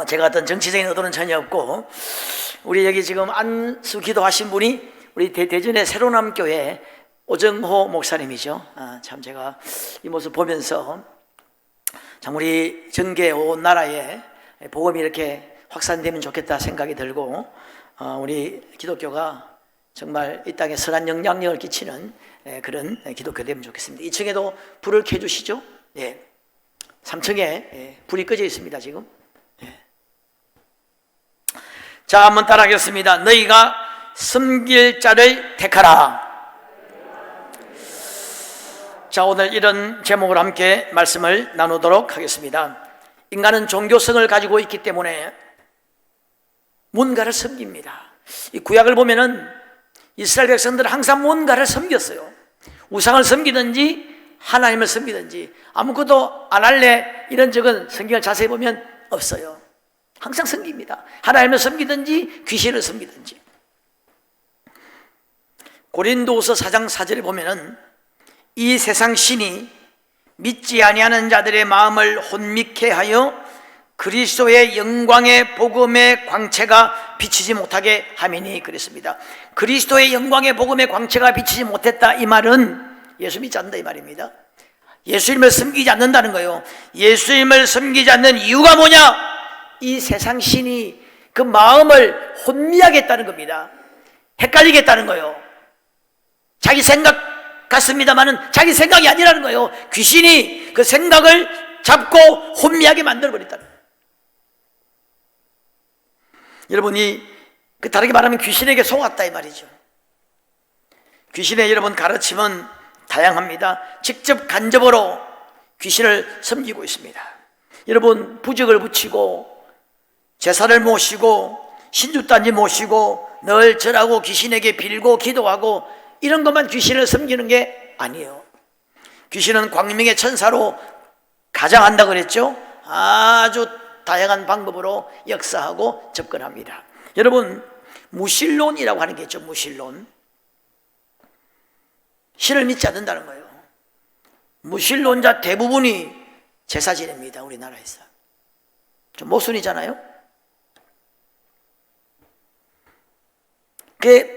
제가 어떤 정치적인 의도는 전혀 없고, 우리 여기 지금 안수 기도하신 분이 우리 대전의 새로남교회 오정호 목사님이죠. 참 제가 이 모습 보면서 참 우리 전계 온 나라에 복음이 이렇게 확산되면 좋겠다 생각이 들고, 우리 기독교가 정말 이 땅에 선한 영향력을 끼치는 그런 기독교 되면 좋겠습니다. 2층에도 불을 켜주시죠. 3층에 불이 꺼져 있습니다 지금. 자, 한번 따라하겠습니다. 너희가 섬길 자를 택하라. 자, 오늘 이런 제목으로 함께 말씀을 나누도록 하겠습니다. 인간은 종교성을 가지고 있기 때문에 뭔가를 섬깁니다. 이 구약을 보면은 이스라엘 백성들은 항상 뭔가를 섬겼어요. 우상을 섬기든지 하나님을 섬기든지 아무것도 안 할래 이런 적은 성경을 자세히 보면 없어요. 항상 섬깁니다. 하나님을 섬기든지 귀신을 섬기든지. 고린도후서 4장 4절에 보면은 이 세상 신이 믿지 아니하는 자들의 마음을 혼미케 하여 그리스도의 영광의 복음의 광채가 비치지 못하게 함이니 그랬습니다. 그리스도의 영광의 복음의 광채가 비치지 못했다, 이 말은 예수 믿지 않는다 이 말입니다. 예수님을 섬기지 않는다는 거예요. 예수님을 섬기지 않는 이유가 뭐냐? 이 세상 신이 그 마음을 혼미하게 했다는 겁니다. 헷갈리게 했다는 거예요. 자기 생각 같습니다만은 자기 생각이 아니라는 거예요. 귀신이 그 생각을 잡고 혼미하게 만들어버렸다는 거예요. 여러분이 다르게 말하면 귀신에게 속았다 이 말이죠. 귀신의 여러분 가르침은 다양합니다. 직접 간접으로 귀신을 섬기고 있습니다. 여러분 부적을 붙이고 제사를 모시고 신주단지 모시고 늘 절하고 귀신에게 빌고 기도하고 이런 것만 귀신을 섬기는 게 아니에요. 귀신은 광명의 천사로 가장한다 그랬죠. 아주 다양한 방법으로 역사하고 접근합니다. 여러분 무신론이라고 하는 게 있죠. 무신론. 신을 믿지 않는다는 거예요. 무신론자 대부분이 제사 지냅니다. 우리나라에서 좀 모순이잖아요.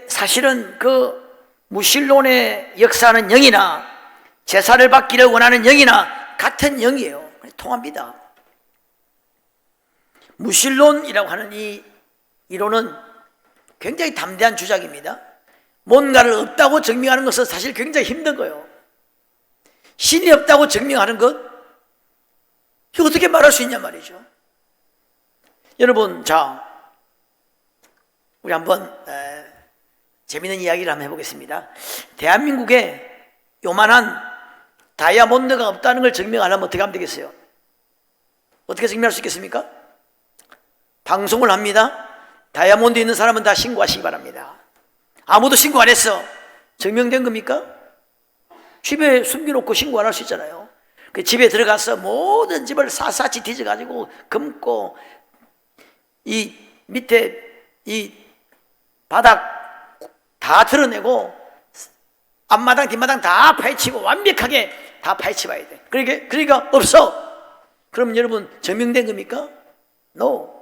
사실은 그 무신론의 역사하는 영이나 제사를 받기를 원하는 영이나 같은 영이에요. 통합니다. 무신론이라고 하는 이 이론은 굉장히 담대한 주장입니다. 뭔가를 없다고 증명하는 것은 사실 굉장히 힘든 거예요. 신이 없다고 증명하는 것, 이거 어떻게 말할 수 있냐 말이죠. 여러분, 자, 우리 한번 재미있는 이야기를 한번 해보겠습니다. 대한민국에 요만한 다이아몬드가 없다는 걸 증명하려면 어떻게 하면 되겠어요? 어떻게 증명할 수 있겠습니까? 방송을 합니다. 다이아몬드 있는 사람은 다 신고하시기 바랍니다. 아무도 신고 안 했어. 증명된 겁니까? 집에 숨겨놓고 신고 안 할 수 있잖아요. 그 집에 들어가서 모든 집을 샅샅이 뒤져가지고 금고 이 밑에 이 바닥 다 드러내고 앞마당 뒷마당 다 파헤치고 완벽하게 다 파헤쳐 봐야 돼. 그러니까 없어. 그럼 여러분 증명된 겁니까? No.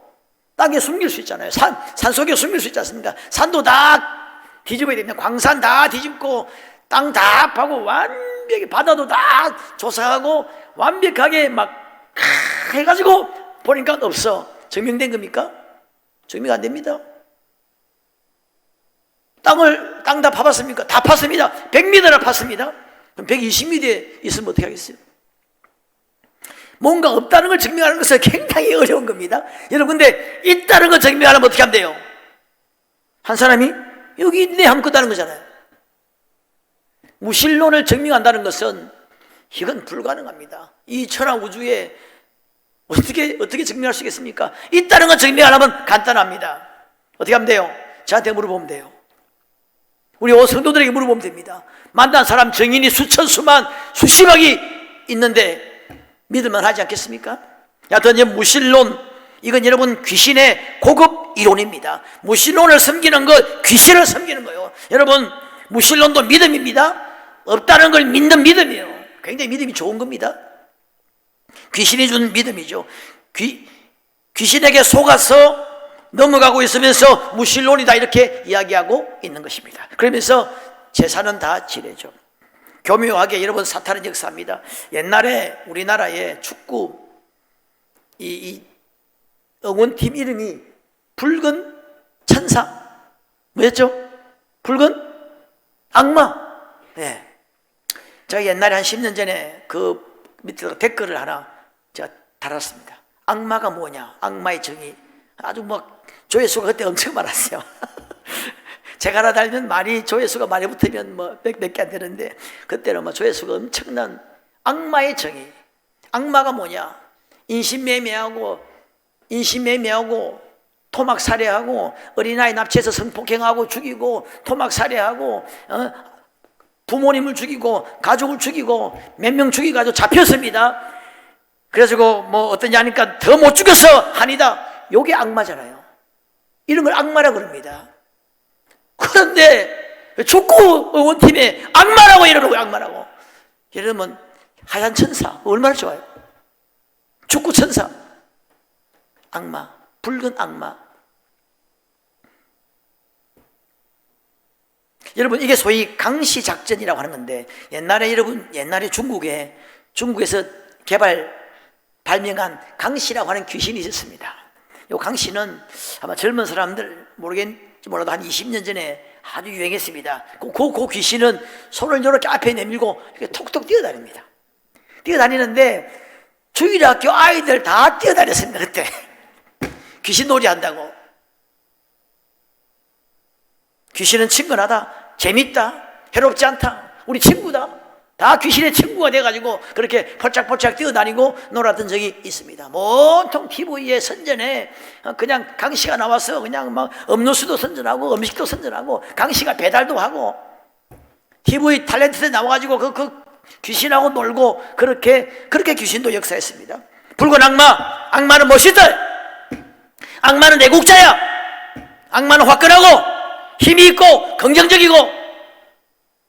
땅에 숨길 수 있잖아요. 산속에 숨길 수 있지 않습니까? 산도 다 뒤집어야 됩니다. 광산 다 뒤집고 땅 다 파고 완벽히 바다도 다 조사하고 완벽하게 막 해가지고 보니까 없어. 증명된 겁니까? 증명 안 됩니다. 땅 다 파봤습니까? 다 팠습니다. 100m나 팠습니다. 그럼 120m에 있으면 어떻게 하겠어요? 뭔가 없다는 걸 증명하는 것은 굉장히 어려운 겁니다. 여러분, 근데 있다는 걸 증명하려면 어떻게 하면 돼요? 한 사람이 여기 있네 하면 끝나는 거잖아요. 무신론을 증명한다는 것은 이건 불가능합니다. 이 천하 우주에 어떻게 증명할 수 있겠습니까? 있다는 걸 증명하려면 간단합니다. 어떻게 하면 돼요? 저한테 물어보면 돼요. 우리 성도들에게 물어보면 됩니다. 만난 사람 증인이 수천 수만 수십억이 있는데 믿을만 하지 않겠습니까? 여하튼 무신론, 이건 여러분 귀신의 고급 이론입니다. 무신론을 섬기는 것, 귀신을 섬기는 거예요. 여러분 무신론도 믿음입니다. 없다는 걸 믿는 믿음이에요. 굉장히 믿음이 좋은 겁니다. 귀신이 준 믿음이죠. 귀신에게 속아서 넘어가고 있으면서 무신론이다 이렇게 이야기하고 있는 것입니다. 그러면서 제사는 다 지내죠. 교묘하게 여러분 사탄의 역사입니다. 옛날에 우리나라에 축구 이 응원팀 이름이 붉은 천사 뭐였죠? 붉은 악마. 네. 제가 옛날에 한 10년 전에 그 밑에 댓글을 하나 제가 달았습니다. 악마가 뭐냐? 악마의 정의. 아주 막 조회수가 그때 엄청 많았어요. 제가 하나 달면 말이 조회수가 많이 붙으면 뭐 몇 개 안 되는데 그때는 뭐 조회수가 엄청난 악마의 정의. 악마가 뭐냐? 인신매매하고 토막 살해하고 어린아이 납치해서 성폭행하고 죽이고 토막 살해하고 부모님을 죽이고 가족을 죽이고 몇 명 죽이가지고 잡혔습니다. 그래가지고 뭐 어떠냐 하니까 더 못 죽였어 한이다. 요게 악마잖아요. 이런 걸 악마라고 그럽니다. 그런데 축구 응원팀에 악마라고 이러는 거예요. 악마라고. 이러면 하얀 천사 얼마나 좋아요. 축구 천사 악마, 붉은 악마. 여러분 이게 소위 강시 작전이라고 하는 건데 옛날에 여러분 옛날에 중국에서 발명한 강시라고 하는 귀신이 있었습니다. 이 강시는 아마 젊은 사람들 모르겠지 몰라도 한 20년 전에 아주 유행했습니다. 그 귀신은 손을 이렇게 앞에 내밀고 이렇게 톡톡 뛰어다닙니다. 뛰어다니는데 주일학교 아이들 다 뛰어다녔습니다. 그때 귀신 놀이 한다고. 귀신은 친근하다, 재밌다, 해롭지 않다, 우리 친구다. 다 귀신의 친구가 돼가지고 그렇게 펄짝펄짝 뛰어다니고 놀았던 적이 있습니다. 온통 TV에 선전에 그냥 강씨가 나와서 그냥 막 음료수도 선전하고 음식도 선전하고 강씨가 배달도 하고 TV 탤런트에 나와가지고 그 귀신하고 놀고 그렇게 귀신도 역사했습니다. 붉은 악마, 악마는 멋있다. 악마는 애국자야. 악마는 화끈하고 힘이 있고 긍정적이고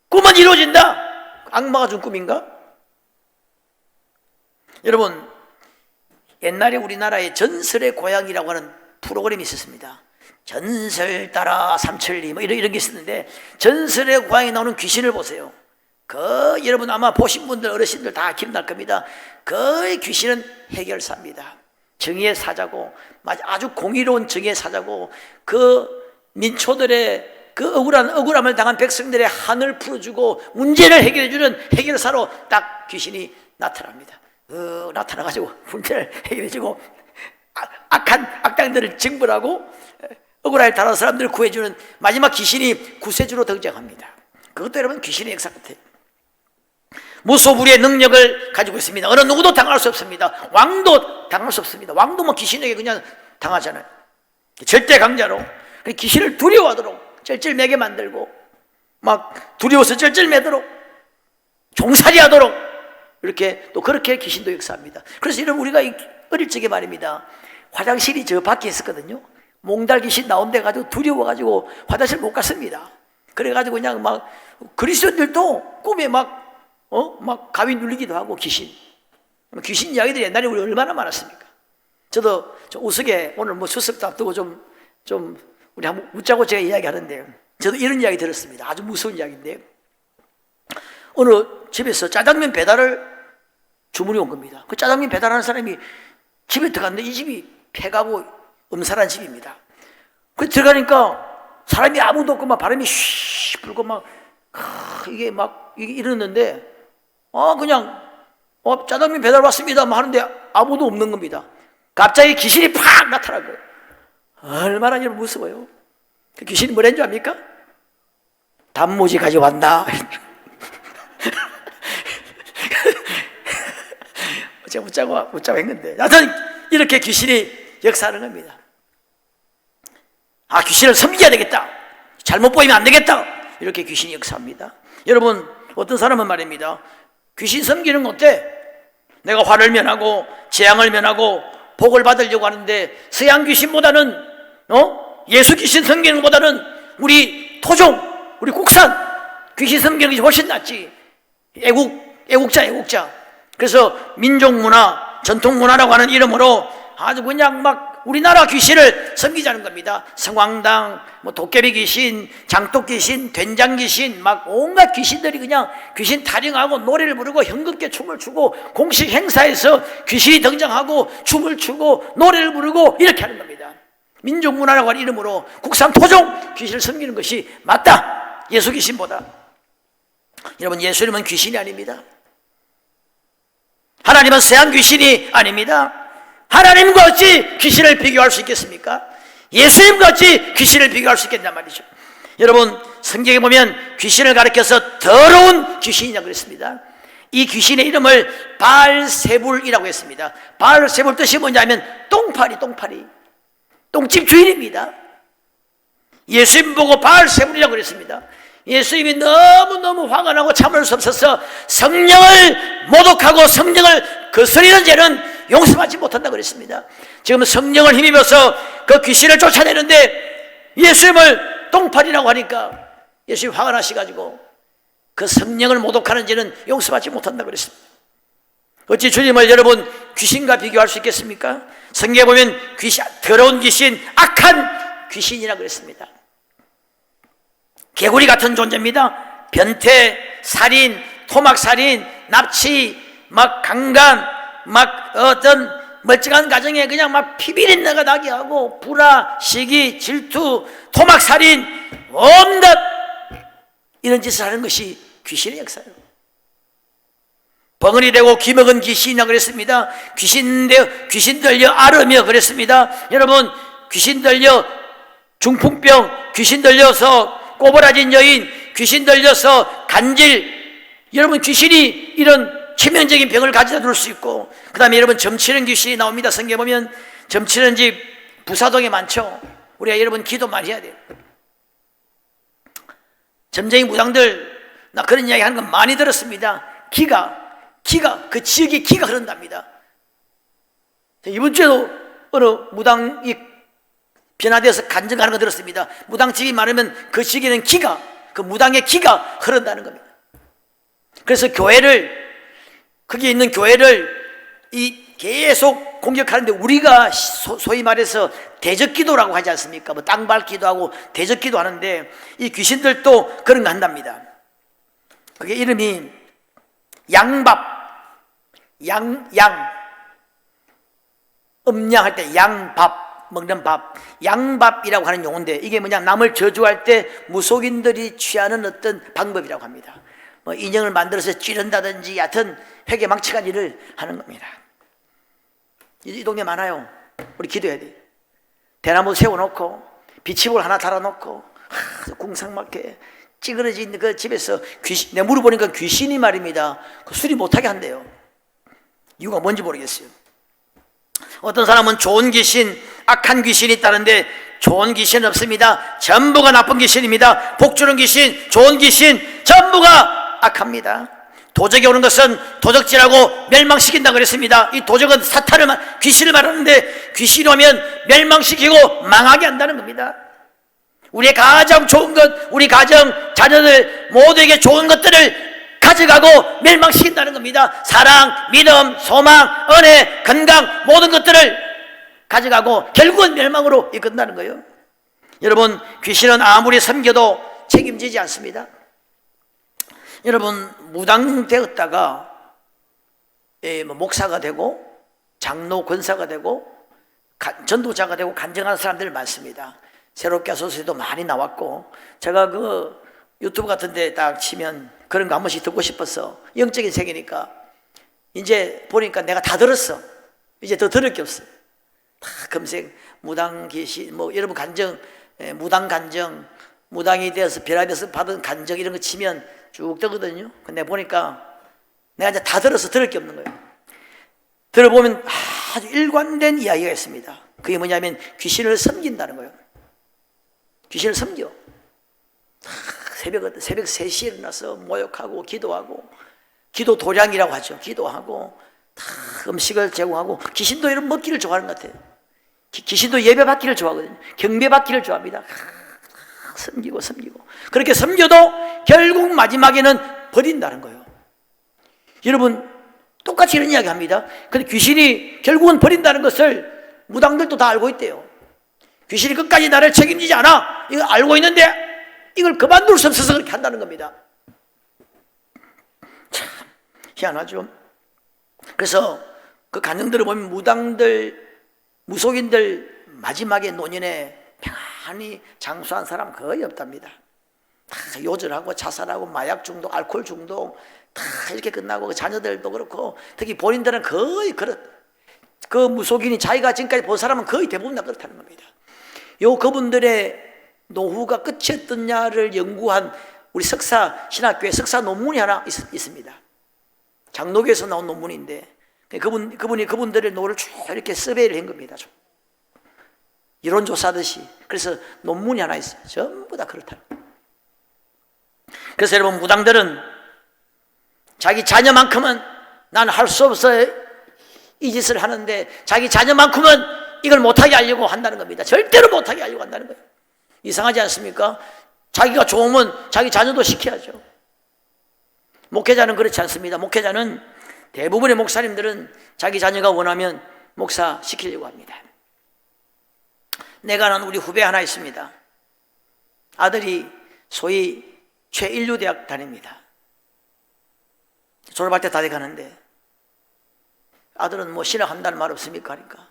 꿈은 이루어진다. 악마가 준 꿈인가? 여러분 옛날에 우리나라에 전설의 고향이라고 하는 프로그램이 있었습니다. 전설 따라 삼천리 뭐 이런 게 있었는데 전설의 고향에 나오는 귀신을 보세요. 여러분 아마 보신 분들 어르신들 다 기억날 겁니다. 그 귀신은 해결사입니다. 정의의 사자고 아주 공의로운 정의의 사자고 그 민초들의 그 억울함을 당한 백성들의 한을 풀어주고 문제를 해결해주는 해결사로 딱 귀신이 나타납니다. 나타나가지고 문제를 해결해주고 악한 악당들을 징벌하고 억울하게 다른 사람들을 구해주는 마지막 귀신이 구세주로 등장합니다. 그것도 여러분 귀신의 역사 같아요. 무소불위의 능력을 가지고 있습니다. 어느 누구도 당할 수 없습니다. 왕도 당할 수 없습니다. 왕도 뭐 귀신에게 그냥 당하잖아요. 절대 강자로 귀신을 두려워하도록 쩔쩔매게 만들고 막 두려워서 쩔쩔매도록 종살이하도록 이렇게 또 그렇게 귀신도 역사합니다. 그래서 이런 우리가 어릴 적에 말입니다. 화장실이 저 밖에 있었거든요. 몽달 귀신 나온 데 가지고 두려워가지고 화장실 못 갔습니다. 그래가지고 그냥 막 그리스도인들도 꿈에 막 가위 눌리기도 하고 귀신 이야기들이 옛날에 우리 얼마나 많았습니까? 저도 좀 우스개 오늘 뭐 추석도 앞두고 좀 우리 한번 웃자고 제가 이야기하는데요. 저도 이런 이야기 들었습니다. 아주 무서운 이야기인데 어느 집에서 짜장면 배달을 주문이 온 겁니다. 그 짜장면 배달하는 사람이 집에 들어갔는데 이 집이 폐가고 음산한 집입니다. 그 들어가니까 사람이 아무도 없고 막 바람이 쉬 불고 막 이게 이러는데 그냥 짜장면 배달 왔습니다 하는데 아무도 없는 겁니다. 갑자기 귀신이 팍 나타난 거예요. 얼마나 여러분 무서워요. 그 귀신이 뭐라는 줄 압니까? 단무지 가져왔나? 제가 묻자고 했는데 하여튼 이렇게 귀신이 역사하는 겁니다. 귀신을 섬겨야 되겠다. 잘못 보이면 안 되겠다. 이렇게 귀신이 역사합니다. 여러분 어떤 사람은 말입니다. 귀신 섬기는 건 어때? 내가 화를 면하고 재앙을 면하고 복을 받으려고 하는데 서양 귀신보다는 예수 귀신 섬기는 것보다는 우리 토종, 우리 국산 귀신 섬기는 것이 훨씬 낫지. 애국자. 그래서 민족문화, 전통문화라고 하는 이름으로 아주 그냥 막 우리나라 귀신을 섬기자는 겁니다. 성황당, 도깨비 귀신, 장독 귀신, 된장 귀신, 막 온갖 귀신들이 그냥 귀신 타령하고 노래를 부르고 흥겹게 춤을 추고 공식 행사에서 귀신이 등장하고 춤을 추고 노래를 부르고 이렇게 하는 겁니다. 민족문화라고 하는 이름으로 국산 토종 귀신을 섬기는 것이 맞다. 예수 귀신보다. 여러분, 예수님은 귀신이 아닙니다. 하나님은 새한 귀신이 아닙니다. 하나님과 어찌 귀신을 비교할 수 있겠습니까? 예수님과 어찌 귀신을 비교할 수 있겠단 말이죠. 여러분, 성경에 보면 귀신을 가리켜서 더러운 귀신이라고 그랬습니다. 이 귀신의 이름을 바알세불이라고 했습니다. 바알세불 뜻이 뭐냐면 똥파리, 똥집 주인입니다. 예수님 보고 바알세불이라고 그랬습니다. 예수님이 너무너무 화가 나고 참을 수 없어서 성령을 모독하고 성령을 거스리는 죄는 용서받지 못한다고 그랬습니다. 지금 성령을 힘입어서 그 귀신을 쫓아내는데 예수님을 똥파리라고 하니까 예수님이 화가 나셔가지고 그 성령을 모독하는 죄는 용서받지 못한다고 그랬습니다. 어찌 주님을 여러분 귀신과 비교할 수 있겠습니까? 성경에 보면 귀신, 더러운 귀신, 악한 귀신이라고 그랬습니다. 개구리 같은 존재입니다. 변태, 살인, 토막살인, 납치, 막 강간, 막 어떤 멀쩡한 가정에 그냥 막 피비린내가 나게 하고 불화, 시기, 질투, 토막살인, 온갖 이런 짓을 하는 것이 귀신의 역사예요. 벙어리 되고 기먹은 귀신이라고 그랬습니다. 귀신 들려 앓으며 그랬습니다. 여러분, 귀신 들려 중풍병, 귀신 들려서 꼬부라진 여인, 귀신 들려서 간질, 여러분 귀신이 이런 치명적인 병을 가져다 둘 수 있고, 그 다음에 여러분 점치는 귀신이 나옵니다. 성경에 보면 점치는 집 부사동에 많죠. 우리가 여러분 기도 많이 해야 돼요. 점쟁이 무당들 나 그런 이야기 하는 건 많이 들었습니다. 기가 그 지역에 기가 흐른답니다. 이번 주에도 어느 무당이 변화되어서 간증하는 거 들었습니다. 무당집이 많으면 그 지역에는 그 무당의 기가 흐른다는 겁니다. 그래서 거기에 있는 교회를 계속 공격하는데 우리가 소위 말해서 대적기도라고 하지 않습니까? 땅 밟기도 하고 대적기도 하는데 이 귀신들도 그런 거 한답니다. 그게 이름이 양밥, 음양할 때 양밥, 먹는 밥, 양밥이라고 하는 용어인데 이게 뭐냐, 남을 저주할 때 무속인들이 취하는 어떤 방법이라고 합니다. 인형을 만들어서 찌른다든지 여하튼 회개망측한 일을 하는 겁니다. 이 동네 많아요. 우리 기도해야 돼. 대나무 세워놓고 비치볼 하나 달아놓고 궁상맞게 찌그러져 있는 그 집에서 귀신, 내 물어보니까 귀신이 말입니다. 그 수리 못하게 한대요. 이유가 뭔지 모르겠어요. 어떤 사람은 좋은 귀신, 악한 귀신이 있다는데 좋은 귀신은 없습니다. 전부가 나쁜 귀신입니다. 복주는 귀신, 좋은 귀신 전부가 악합니다. 도적이 오는 것은 도적질하고 멸망시킨다고 그랬습니다. 이 도적은 귀신을 말하는데 귀신이 오면 멸망시키고 망하게 한다는 겁니다. 우리의 가장 좋은 것, 우리 가정, 자녀들 모두에게 좋은 것들을 가져가고 멸망시킨다는 겁니다. 사랑, 믿음, 소망, 은혜, 건강 모든 것들을 가져가고 결국은 멸망으로 이끈다는 거예요. 여러분, 귀신은 아무리 섬겨도 책임지지 않습니다. 여러분, 무당 되었다가 목사가 되고 장로 권사가 되고 전도자가 되고 간증하는 사람들 많습니다. 새롭게 하소서에도 많이 나왔고, 제가 그 유튜브 같은 데 딱 치면 그런 거 한 번씩 듣고 싶어서, 영적인 세계니까 이제 보니까 내가 다 들었어. 이제 더 들을 게 없어. 다 검색, 무당 계시, 여러분 간증, 무당 간증, 무당이 되어서 변화돼서 받은 간증 이런 거 치면 쭉 뜨거든요. 근데 보니까 내가 이제 다 들어서 들을 게 없는 거예요. 들어보면 아주 일관된 이야기가 있습니다. 그게 뭐냐면 귀신을 섬긴다는 거예요. 귀신을 섬겨. 새벽 3시에 일어나서 모욕하고 기도하고, 기도 도량이라고 하죠. 기도하고 음식을 제공하고, 귀신도 이런 먹기를 좋아하는 것 같아요. 귀신도 예배 받기를 좋아하거든요. 경배 받기를 좋아합니다. 섬기고 그렇게 섬겨도 결국 마지막에는 버린다는 거예요. 여러분, 똑같이 이런 이야기 합니다. 근데 귀신이 결국은 버린다는 것을 무당들도 다 알고 있대요. 귀신이 끝까지 나를 책임지지 않아. 이거 알고 있는데 이걸 그만둘 수 없어서 그렇게 한다는 겁니다. 참 희한하죠. 그래서 그 간증들을 보면 무당들, 무속인들 마지막에 노년에 평안히 장수한 사람 거의 없답니다. 다 요절하고 자살하고 마약 중독, 알코올 중독 다 이렇게 끝나고 그 자녀들도 그렇고 특히 본인들은 거의 그 무속인이 자기가 지금까지 본 사람은 거의 대부분 다 그렇다는 겁니다. 그분들의 노후가 끝이 어떻냐를 연구한 우리 신학교에 석사 논문이 하나 있습니다. 장로교에서 나온 논문인데 그분이 그분들의 노후를 쭉 이렇게 서베이를 한 겁니다. 이론조사하듯이. 그래서 논문이 하나 있어요. 전부 다 그렇다는 거예요. 그래서 여러분 무당들은 자기 자녀만큼은 난 할 수 없어요. 이 짓을 하는데 자기 자녀만큼은 이걸 못하게 하려고 한다는 겁니다. 절대로 못하게 하려고 한다는 거예요. 이상하지 않습니까? 자기가 좋으면 자기 자녀도 시켜야죠. 목회자는 그렇지 않습니다. 목회자는 대부분의 목사님들은 자기 자녀가 원하면 목사 시키려고 합니다. 내가 아는 우리 후배 하나 있습니다. 아들이 소위 최인류대학 다닙니다. 졸업할 때 다 돼가는데 아들은 뭐 신학한다는 말 없습니까? 하니까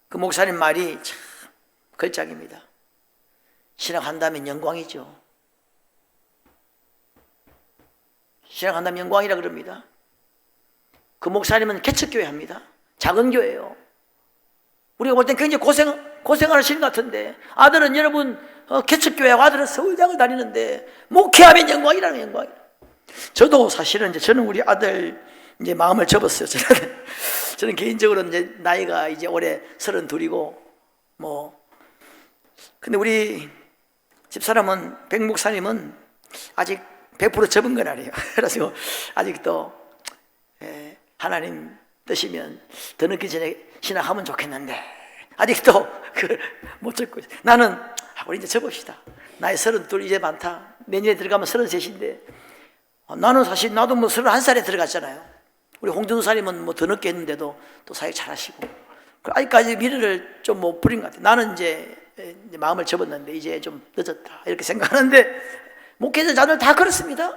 그 목사님 말이 참 걸작입니다. 신학한다면 영광이죠. 신학한다면 영광이라 그럽니다. 그 목사님은 개척교회 합니다. 작은 교회예요. 우리가 볼 땐 굉장히 고생하는 신 같은데 아들은 여러분 개척교회하고 아들은 서울대학을 다니는데 목회하면 영광이라는 영광이에요. 저도 사실은 저는 우리 아들 마음을 접었어요. 저는 개인적으로 나이가 올해 32이고 근데 우리 집사람은 백 목사님은 아직 100% 접은 건 아니에요. 그래서 아직도 하나님 뜻이면 더 늦기 전에 신학하면 좋겠는데 아직도 못 접고 있어요. 나는 우리 이제 접읍시다. 나이 32 이제 많다. 내년에 들어가면 33인데 나는 사실 나도 31살에 들어갔잖아요. 우리 홍준사님은 더 늦게 했는데도 또 사역 잘하시고 아직까지 미래를 좀 못 부린 것 같아요. 나는 이제 마음을 접었는데 이제 좀 늦었다 이렇게 생각하는데 목회자 자녀들 다 그렇습니다.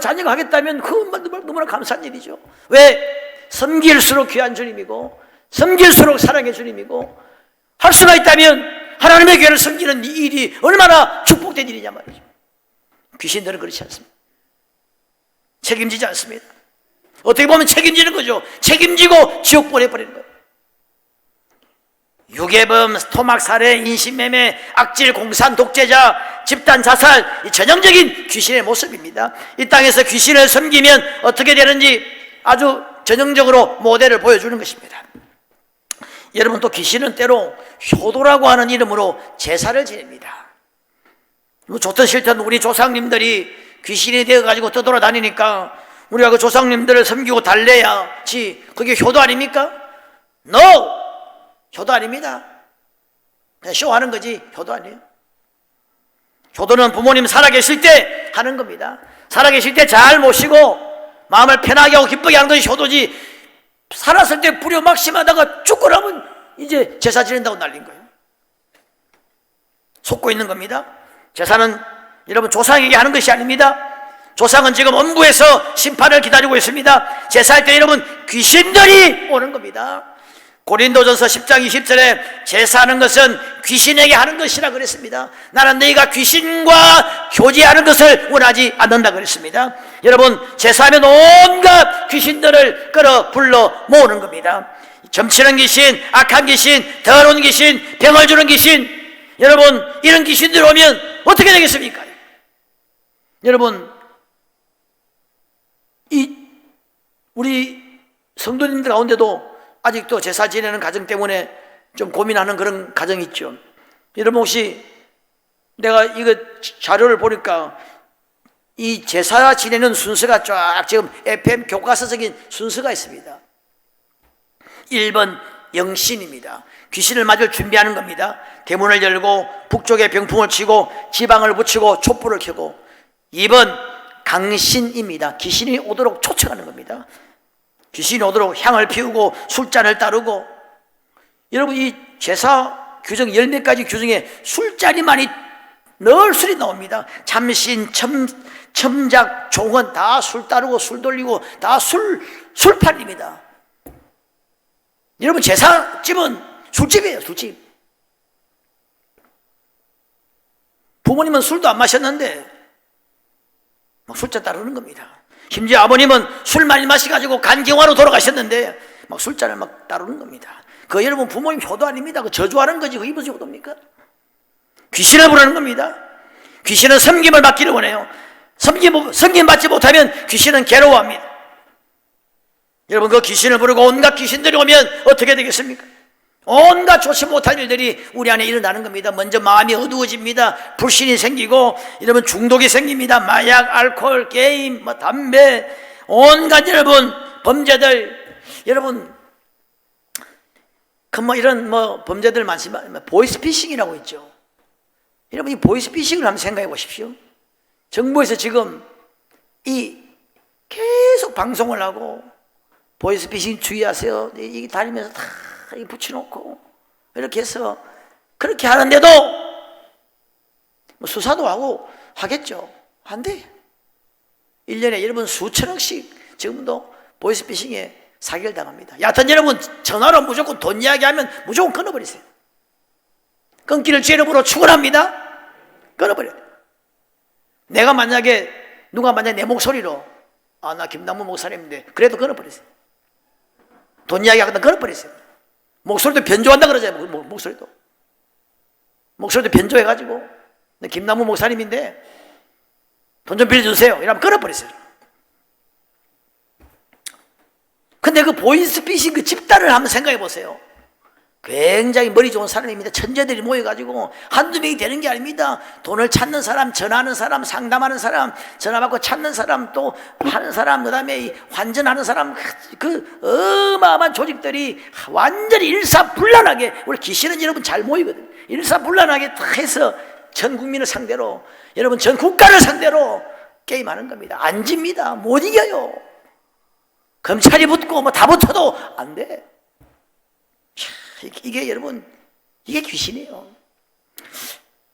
자녀가 하겠다면 그건 너무나 감사한 일이죠. 왜? 섬길수록 귀한 주님이고 섬길수록 사랑의 주님이고 할 수가 있다면 하나님의 교회를 섬기는 이 일이 얼마나 축복된 일이냐 말이죠. 귀신들은 그렇지 않습니다. 책임지지 않습니다. 어떻게 보면 책임지는 거죠. 책임지고 지옥 보내버리는 거예요. 유괴범, 토막 살해, 인신매매, 악질, 공산, 독재자, 집단 자살, 이 전형적인 귀신의 모습입니다. 이 땅에서 귀신을 섬기면 어떻게 되는지 아주 전형적으로 모델을 보여주는 것입니다. 여러분 또 귀신은 때로 효도라고 하는 이름으로 제사를 지냅니다. 좋든 싫든 우리 조상님들이 귀신이 되어가지고 떠돌아다니니까 우리가 그 조상님들을 섬기고 달래야지 그게 효도 아닙니까? No! 효도 아닙니다. 그냥 쇼하는 거지 효도 아니에요. 효도는 부모님 살아계실 때 하는 겁니다. 살아계실 때 잘 모시고 마음을 편하게 하고 기쁘게 하는 것이 효도지 살았을 때 부려막심하다가 죽고 나면 이제 제사 지낸다고 날린 거예요. 속고 있는 겁니다. 제사는 여러분 조상에게 하는 것이 아닙니다. 조상은 지금 엄부에서 심판을 기다리고 있습니다. 제사할 때 여러분 귀신들이 오는 겁니다. 고린도전서 10장 20절에 제사하는 것은 귀신에게 하는 것이라 그랬습니다. 나는 너희가 귀신과 교제하는 것을 원하지 않는다 그랬습니다. 여러분 제사하면 온갖 귀신들을 불러 모으는 겁니다. 점치는 귀신, 악한 귀신, 더러운 귀신, 병을 주는 귀신, 여러분 이런 귀신들 오면 어떻게 되겠습니까? 여러분 우리 성도님들 가운데도 아직도 제사 지내는 가정 때문에 좀 고민하는 그런 가정이 있죠. 여러분 혹시 내가 이거 자료를 보니까 이 제사 지내는 순서가 쫙 지금 FM 교과서적인 순서가 있습니다. 1번 영신입니다. 귀신을 맞을 준비하는 겁니다. 대문을 열고 북쪽에 병풍을 치고 지방을 붙이고 촛불을 켜고. 2번 강신입니다. 귀신이 오도록 초청하는 겁니다. 귀신이 오도록 향을 피우고 술잔을 따르고. 여러분 이 제사 규정 열 몇 가지 규정에 술자리만이 늘 술이 나옵니다. 참신, 첨작, 종언 다 술 따르고 술 돌리고 다 술판입니다. 여러분 제사집은 술집이에요. 술집. 부모님은 술도 안 마셨는데 막 술자 따르는 겁니다. 심지어 아버님은 술 많이 마셔가지고 간경화로 돌아가셨는데 막 술자를 막 따르는 겁니다. 그 여러분 부모님 효도 아닙니다. 그 저주하는 거지. 그 무슨 효도입니까? 귀신을 부르는 겁니다. 귀신은 섬김을 받기를 원해요. 섬김 받지 못하면 귀신은 괴로워합니다. 여러분 그 귀신을 부르고 온갖 귀신들이 오면 어떻게 되겠습니까? 온갖 좋지 못한 일들이 우리 안에 일어나는 겁니다. 먼저 마음이 어두워집니다. 불신이 생기고 여러분 중독이 생깁니다. 마약, 알코올, 게임, 담배, 온갖 여러분 범죄들, 여러분 이런 범죄들 많지만 보이스피싱이라고 있죠. 여러분 이 보이스피싱을 한번 생각해 보십시오. 정부에서 지금 계속 방송을 하고 보이스피싱 주의하세요. 이게 다니면서 다 붙여놓고 이렇게 해서 그렇게 하는데도 수사도 하고 하겠죠. 안 돼. 1년에 여러분 수천억씩 지금도 보이스피싱에 사기를 당합니다. 여하튼 여러분 전화로 무조건 돈 이야기하면 무조건 끊어버리세요. 끊기를 죄로 축원합니다. 끊어버려야 돼. 누가 만약에 내 목소리로 나 김남무 목사님인데 그래도 끊어버리세요. 돈 이야기 하거나 끊어버리세요. 목소리도 변조한다 그러잖아요. 목소리도 변조해가지고 김남무 목사님인데 돈 좀 빌려주세요 이러면 끊어버리세요. 근데 그 보이스피싱 그 집단을 한번 생각해 보세요. 굉장히 머리 좋은 사람입니다. 천재들이 모여가지고 한두 명이 되는 게 아닙니다. 돈을 찾는 사람, 전하는 사람, 상담하는 사람, 전화받고 찾는 사람, 또 하는 사람, 그 다음에 환전하는 사람, 그 어마어마한 조직들이 완전히 일사불란하게, 우리 귀신은 여러분 잘 모이거든요. 일사불란하게 다 해서 전 국민을 상대로, 여러분 전 국가를 상대로 게임하는 겁니다. 안 집니다. 못 이겨요. 검찰이 붙고 다 붙어도 안 돼. 이게 여러분 이게 귀신이에요.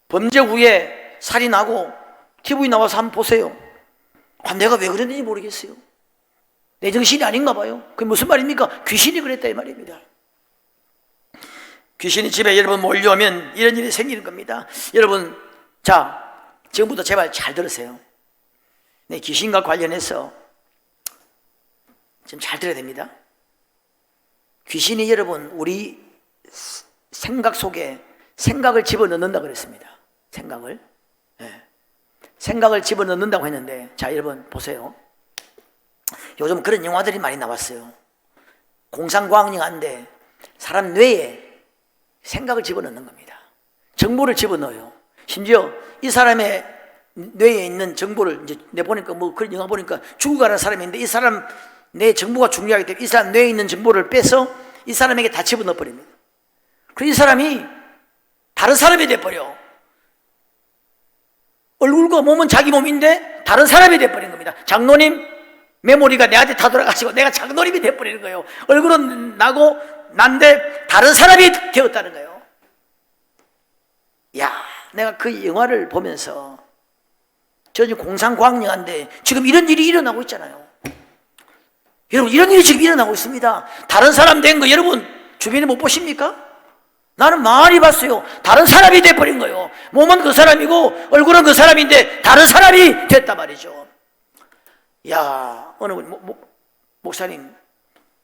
범죄 후에 살인하고 TV에 나와서 한번 보세요. 내가 왜 그랬는지 모르겠어요. 내 정신이 아닌가 봐요. 그게 무슨 말입니까? 귀신이 그랬다 이 말입니다. 귀신이 집에 여러분 몰려오면 이런 일이 생기는 겁니다. 여러분 자 지금부터 제발 잘 들으세요. 네, 귀신과 관련해서 지금 잘 들어야 됩니다. 귀신이 여러분 우리 생각 속에 생각을 집어넣는다 그랬습니다. 생각을 집어넣는다고 했는데, 자 여러분 보세요. 요즘 그런 영화들이 많이 나왔어요. 공상과학영화인데 사람 뇌에 생각을 집어넣는 겁니다. 정보를 집어넣어요. 심지어 이 사람의 뇌에 있는 정보를 이제 내보니까 그런 영화 보니까 죽어가는 사람인데 이 사람 내 정보가 중요하기 때문에 이 사람 뇌에 있는 정보를 빼서 이 사람에게 다 집어넣어 버립니다. 그래서 이 사람이 다른 사람이 돼버려. 얼굴과 몸은 자기 몸인데 다른 사람이 돼버린 겁니다. 장로님 메모리가 내한테 다 돌아가시고 내가 장로님이 돼버리는 거예요. 얼굴은 나고 난데 다른 사람이 되었다는 거예요. 야, 내가 그 영화를 보면서 저는 공상과학 영화인데 지금 이런 일이 일어나고 있잖아요. 여러분 이런 일이 지금 일어나고 있습니다. 다른 사람 된 거 여러분 주변에 못 보십니까? 나는 많이 봤어요. 다른 사람이 돼버린 거예요. 몸은 그 사람이고 얼굴은 그 사람인데 다른 사람이 됐단 말이죠. 야, 어느 목사님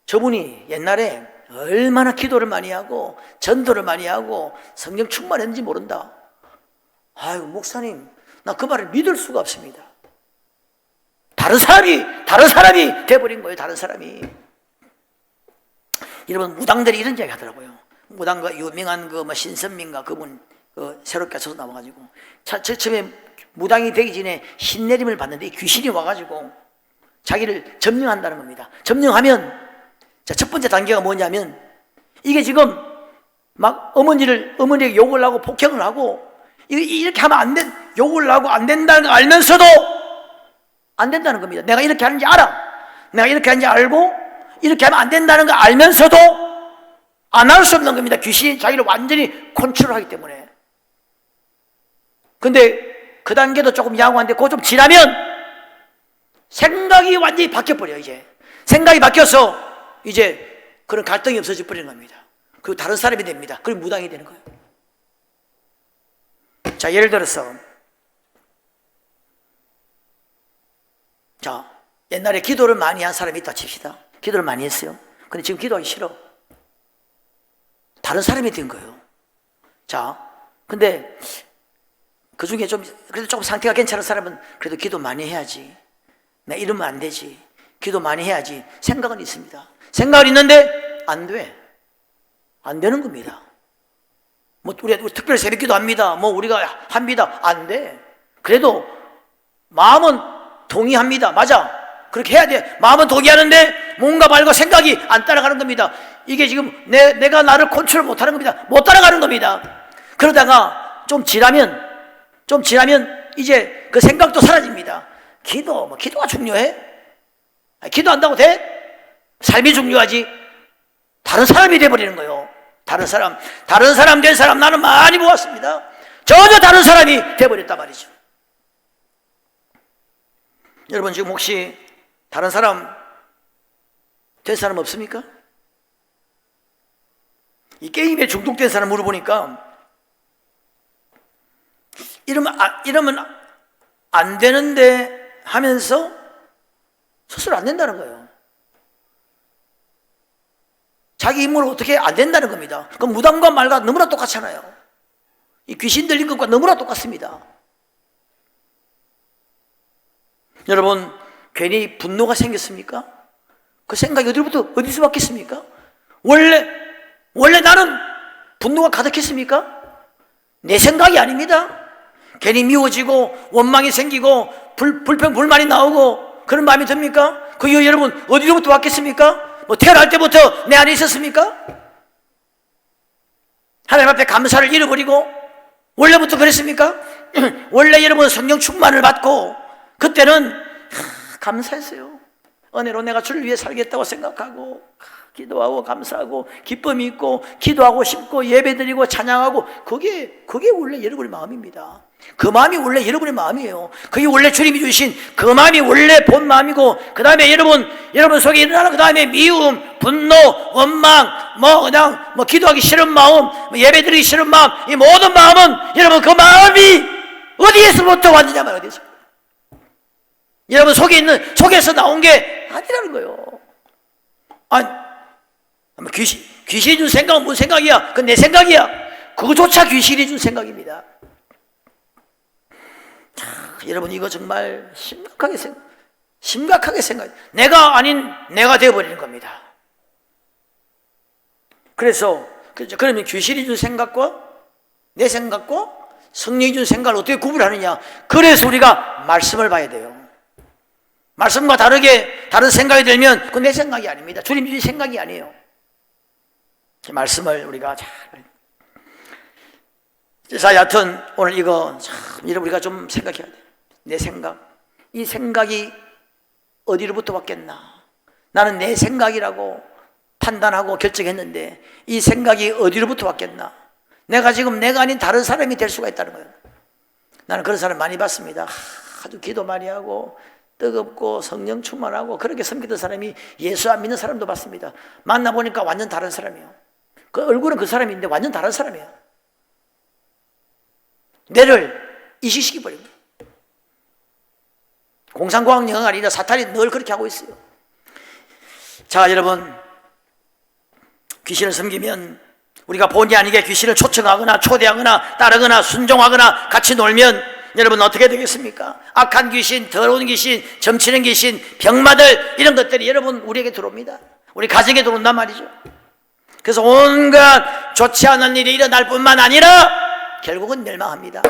저분이 옛날에 얼마나 기도를 많이 하고 전도를 많이 하고 성령 충만했는지 모른다. 아유 목사님 나 그 말을 믿을 수가 없습니다. 다른 사람이 돼버린 거예요. 다른 사람이. 여러분 무당들이 이런 이야기 하더라고요. 무당가 유명한 신선민가 그분 새롭게 써서 나와가지고 처음에 무당이 되기 전에 신내림을 받는데 귀신이 와가지고 자기를 점령한다는 겁니다. 점령하면 첫 번째 단계가 뭐냐면 이게 지금 막 어머니에게 욕을 하고 폭행을 하고 이렇게 하면 욕을 하고 안 된다는 걸 알면서도 안 된다는 겁니다. 내가 이렇게 하는지 알아. 내가 이렇게 하는지 알고 이렇게 하면 안 된다는 걸 알면서도 안 할 수 없는 겁니다. 귀신이 자기를 완전히 컨트롤하기 때문에. 근데 그 단계도 조금 양호한데 그거 좀 지나면 생각이 완전히 바뀌어버려요. 이제 생각이 바뀌어서 이제 그런 갈등이 없어져 버리는 겁니다. 그리고 다른 사람이 됩니다. 그리고 무당이 되는 거예요. 자, 예를 들어서 자, 옛날에 기도를 많이 한 사람이 있다 칩시다. 기도를 많이 했어요. 근데 지금 기도하기 싫어. 다른 사람이 된 거예요. 자, 근데 그 중에 좀 그래도 조금 상태가 괜찮은 사람은 그래도 기도 많이 해야지. 나 이러면 안 되지. 기도 많이 해야지. 생각은 있습니다. 생각은 있는데 안 돼. 안 되는 겁니다. 뭐 우리 특별히 새벽기도 합니다. 뭐 우리가 합니다. 안 돼. 그래도 마음은 동의합니다. 맞아. 그렇게 해야 돼. 마음은 동의하는데 뭔가 말고 생각이 안 따라가는 겁니다. 이게 지금 내가 나를 컨트롤 못하는 겁니다. 못 따라가는 겁니다. 그러다가 좀 지나면 이제 그 생각도 사라집니다. 기도가 중요해? 기도한다고 돼? 삶이 중요하지. 다른 사람이 돼버리는 거예요. 다른 사람 된 사람 나는 많이 보았습니다. 전혀 다른 사람이 돼버렸단 말이죠. 여러분 지금 혹시 다른 사람 된 사람 없습니까? 이 게임에 중독된 사람 물어보니까 이러면 안 되는데 하면서 스스로 안 된다는 거예요. 자기 힘으로 어떻게 안 된다는 겁니다. 그럼 무당과 말과 너무나 똑같잖아요. 이 귀신 들린 것과 너무나 똑같습니다. 여러분 괜히 분노가 생겼습니까? 그 생각이 어디서 왔겠습니까? 원래 나는 분노가 가득했습니까? 내 생각이 아닙니다. 괜히 미워지고 원망이 생기고 불평 불만이 나오고 그런 마음이 듭니까? 그게 여러분 어디로부터 왔겠습니까? 뭐 태어날 때부터 내 안에 있었습니까? 하나님 앞에 감사를 잃어버리고 원래부터 그랬습니까? 원래 여러분 성령 충만을 받고 그때는 감사했어요. 은혜로 내가 주를 위해 살겠다고 생각하고 기도하고 감사하고 기쁨이 있고 기도하고 싶고 예배드리고 찬양하고 그게 원래 여러분의 마음입니다. 그 마음이 원래 여러분의 마음이에요. 그게 원래 주님이 주신 그 마음이 원래 본 마음이고 그 다음에 여러분 속에 일어나는 그 다음에 미움, 분노, 원망, 그냥 기도하기 싫은 마음, 예배드리기 싫은 마음, 이 모든 마음은 여러분 그 마음이 어디에서부터 왔느냐면 어디에서 여러분 속에서 나온 게 아니라는 거예요. 아니 귀신이 준 생각은 뭔 생각이야? 그건 내 생각이야. 그거조차 귀신이 준 생각입니다. 여러분 이거 정말 심각하게 생각. 내가 아닌 내가 되어버리는 겁니다. 그러면 귀신이 준 생각과 내 생각과 성령이 준 생각을 어떻게 구분하느냐? 그래서 우리가 말씀을 봐야 돼요. 말씀과 다른 생각이 들면 그건 내 생각이 아닙니다. 주님 주신 생각이 아니에요. 말씀을 우리가 잘. 자, 여하튼 오늘 이거 참 우리가 좀 생각해야 돼. 내 생각, 이 생각이 어디로부터 왔겠나? 나는 내 생각이라고 판단하고 결정했는데 이 생각이 어디로부터 왔겠나? 내가 지금 내가 아닌 다른 사람이 될 수가 있다는 거예요. 나는 그런 사람 많이 봤습니다. 아주 기도 많이 하고 뜨겁고 성령 충만하고 그렇게 섬기던 사람이 예수 안 믿는 사람도 봤습니다. 만나보니까 완전 다른 사람이에요. 그 얼굴은 그 사람인데 완전 다른 사람이에요. 뇌를 이식시켜버립니다. 공상과학 영어가 아니라 사탄이 늘 그렇게 하고 있어요. 자, 여러분 귀신을 섬기면 우리가 본의 아니게 귀신을 초청하거나 초대하거나 따르거나 순종하거나 같이 놀면 여러분 어떻게 되겠습니까? 악한 귀신, 더러운 귀신, 점치는 귀신, 병마들 이런 것들이 여러분 우리에게 들어옵니다. 우리 가정에 들어온단 말이죠. 그래서 온갖 좋지 않은 일이 일어날 뿐만 아니라 결국은 멸망합니다.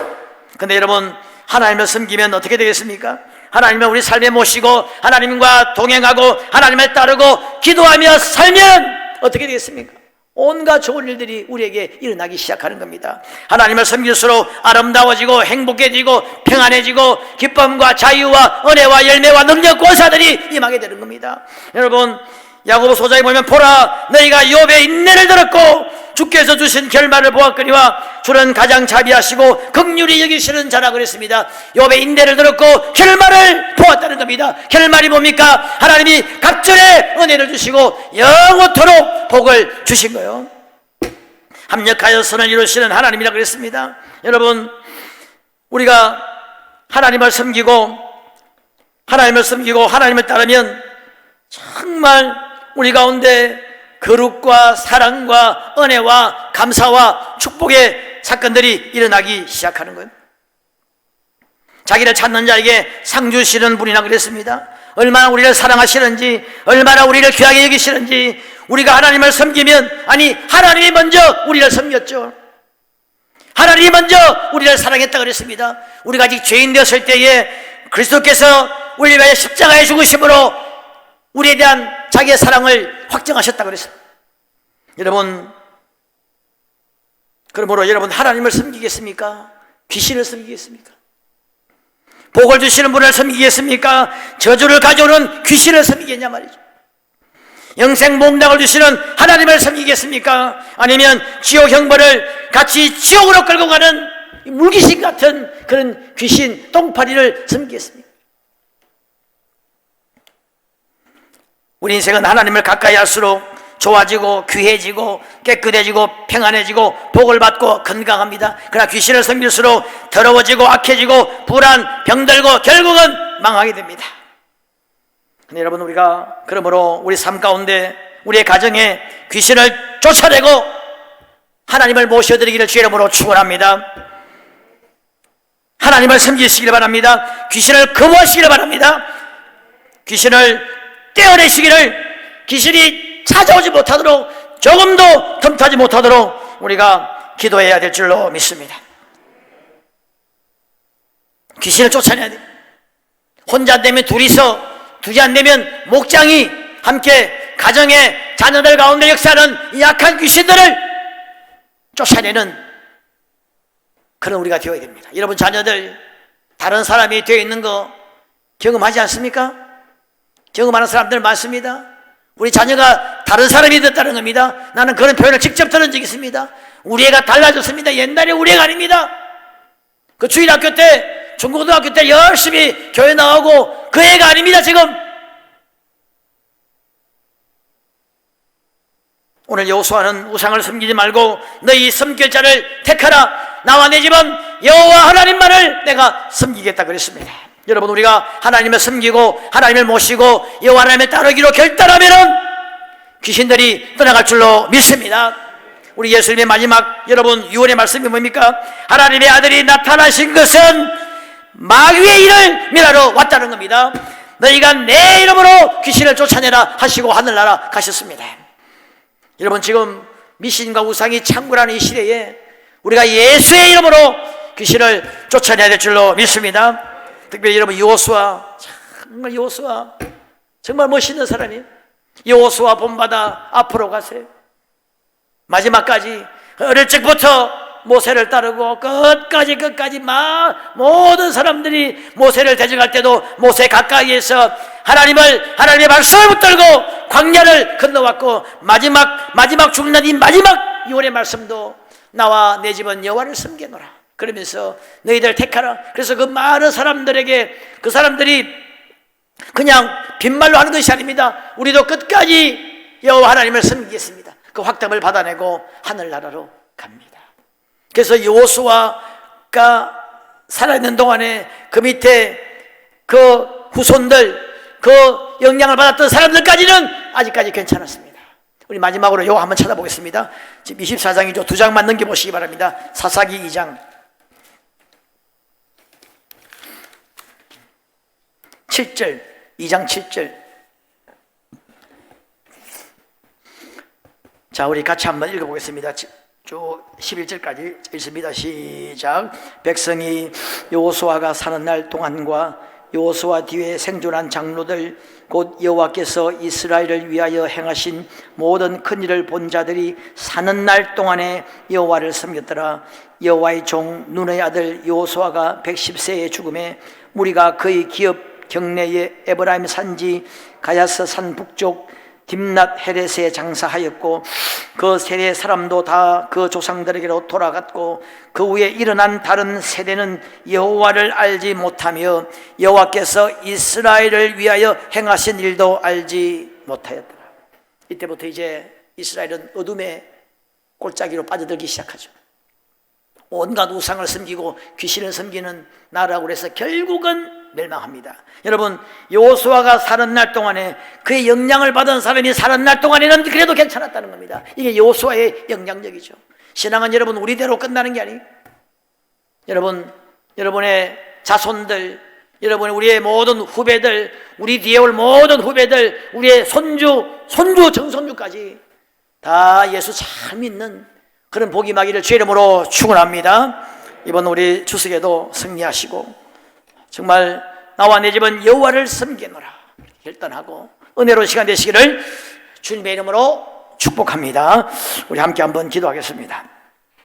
근데 여러분 하나님을 섬기면 어떻게 되겠습니까? 하나님을 우리 삶에 모시고 하나님과 동행하고 하나님을 따르고 기도하며 살면 어떻게 되겠습니까? 온갖 좋은 일들이 우리에게 일어나기 시작하는 겁니다. 하나님을 섬길수록 아름다워지고 행복해지고 평안해지고 기쁨과 자유와 은혜와 열매와 능력 권사들이 임하게 되는 겁니다. 여러분 야고보 소장에 보면 보라 너희가 욥의 인내를 들었고 주께서 주신 결말을 보았거니와 주는 가장 자비하시고 긍휼히 여기시는 자라 그랬습니다. 욥의 인내를 들었고 결말을 보았다는 겁니다. 결말이 뭡니까? 하나님이 각절의 은혜를 주시고 영원토록 복을 주신 거예요. 합력하여 선을 이루시는 하나님이라 그랬습니다. 여러분, 우리가 하나님을 섬기고 하나님을 따르면 정말 우리 가운데 거룩과 사랑과 은혜와 감사와 축복의 사건들이 일어나기 시작하는 거예요. 자기를 찾는 자에게 상 주시는 분이라 그랬습니다. 얼마나 우리를 사랑하시는지, 얼마나 우리를 귀하게 여기시는지. 우리가 하나님을 섬기면, 아니 하나님이 먼저 우리를 섬겼죠. 하나님이 먼저 우리를 사랑했다 그랬습니다. 우리가 아직 죄인 되었을 때에 그리스도께서 우리를 위하여 십자가에 죽으심으로 우리에 대한 자기의 사랑을 확정하셨다 그랬습니다. 여러분, 그러므로 여러분 하나님을 섬기겠습니까? 귀신을 섬기겠습니까? 복을 주시는 분을 섬기겠습니까? 저주를 가져오는 귀신을 섬기겠냐 말이죠. 영생 몽락을 주시는 하나님을 섬기겠습니까? 아니면 지옥 형벌을 같이 지옥으로 끌고 가는 물귀신 같은 그런 귀신 똥파리를 섬기겠습니까? 우리 인생은 하나님을 가까이 할수록 좋아지고 귀해지고 깨끗해지고 평안해지고 복을 받고 건강합니다. 그러나 귀신을 섬길수록 더러워지고 악해지고 불안, 병들고 결국은 망하게 됩니다. 근데 여러분, 우리가 그러므로 우리 삶 가운데 우리의 가정에 귀신을 쫓아내고 하나님을 모셔드리기를 주의 이름으로 축원합니다. 하나님을 섬기시길 바랍니다. 귀신을 거부하시기를 바랍니다. 귀신을 떼어내시기를, 귀신이 찾아오지 못하도록, 조금도 틈타지 못하도록 우리가 기도해야 될 줄로 믿습니다. 귀신을 쫓아내야 돼. 혼자 안 되면 둘이서, 둘이 안 되면 목장이 함께 가정의 자녀들 가운데 역사하는 이 약한 귀신들을 쫓아내는 그런 우리가 되어야 됩니다. 여러분, 자녀들 다른 사람이 되어 있는 거 경험하지 않습니까? 경험하는 사람들 많습니다. 우리 자녀가 다른 사람이 됐다는 겁니다. 나는 그런 표현을 직접 들은 적이 있습니다. 우리 애가 달라졌습니다. 옛날에 우리 애가 아닙니다. 그 주일학교 때, 중고등학교 때 열심히 교회 나오고 그 애가 아닙니다. 지금 오늘 여호수아는 우상을 섬기지 말고 너희 섬길 자를 택하라. 나와 내 집은 여호와 하나님만을 내가 섬기겠다 그랬습니다. 여러분, 우리가 하나님을 섬기고 하나님을 모시고 여호와 하나님을 따르기로 결단하면은 귀신들이 떠나갈 줄로 믿습니다. 우리 예수님의 마지막, 여러분, 유언의 말씀이 뭡니까? 하나님의 아들이 나타나신 것은 마귀의 일을 멸하러 왔다는 겁니다. 너희가 내 이름으로 귀신을 쫓아내라 하시고 하늘나라 가셨습니다. 여러분, 지금 미신과 우상이 창궐하는 이 시대에 우리가 예수의 이름으로 귀신을 쫓아내야 될 줄로 믿습니다. 특별히 여러분, 여호수아, 정말 여호수아 정말 멋있는 사람이에요. 여호수아 본받아 앞으로 가세요. 마지막까지 어릴 적부터 모세를 따르고 끝까지 모든 사람들이 모세를 대적할 때도 모세 가까이에서 하나님의 말씀을 붙들고 광야를 건너왔고 마지막 죽는 이 마지막 유언의 말씀도 나와 내 집은 여호와를 섬기노라 그러면서 너희들 택하라. 그래서 그 많은 사람들에게, 그 사람들이 그냥 빈말로 하는 것이 아닙니다. 우리도 끝까지 여호와 하나님을 섬기겠습니다. 그 확답을 받아내고 하늘나라로 갑니다. 그래서 여호수아가 살아있는 동안에 그 밑에 그 후손들, 그 영향을 받았던 사람들까지는 아직까지 괜찮았습니다. 우리 마지막으로 이거 한번 찾아보겠습니다. 지금 24장이죠. 2장만 넘겨보시기 바랍니다. 사사기 2장 7절, 2장 7절. 자, 우리 같이 한번 읽어보겠습니다. 쭉 11절까지 읽습니다. 시작. 백성이 여호수아가 사는 날 동안과 여호수아 뒤에 생존한 장로들 곧 여호와께서 이스라엘을 위하여 행하신 모든 큰 일을 본 자들이 사는 날 동안에 여호와를 섬겼더라. 여호와의 종 눈의 아들 여호수아가 110세에 죽음에 무리가 그의 기업 경내의 에브라임 산지 가야스 산 북쪽 딥낫 헤레스에 장사하였고 그 세대 사람도 다 그 조상들에게로 돌아갔고 그 후에 일어난 다른 세대는 여호와를 알지 못하며 여호와께서 이스라엘을 위하여 행하신 일도 알지 못하였더라. 이때부터 이제 이스라엘은 어둠의 골짜기로 빠져들기 시작하죠. 온갖 우상을 섬기고 귀신을 섬기는 나라고 해서 결국은 멸망합니다. 여러분, 여호수아가 사는 날 동안에 그의 영향을 받은 사람이 사는 날 동안에는 그래도 괜찮았다는 겁니다. 이게 여호수아의 영향력이죠. 신앙은 여러분 우리대로 끝나는 게 아니에요. 여러분, 여러분의 자손들, 여러분의 우리의 모든 후배들, 우리 뒤에 올 모든 후배들, 우리의 손주, 정손주까지 다 예수 잘 믿는 그런 복이 임하기를 주의 이름으로 축원합니다. 이번 우리 추석에도 승리하시고 정말 나와 내 집은 여호와를 섬기노라 결단하고 은혜로운 시간 되시기를 주님의 이름으로 축복합니다. 우리 함께 한번 기도하겠습니다.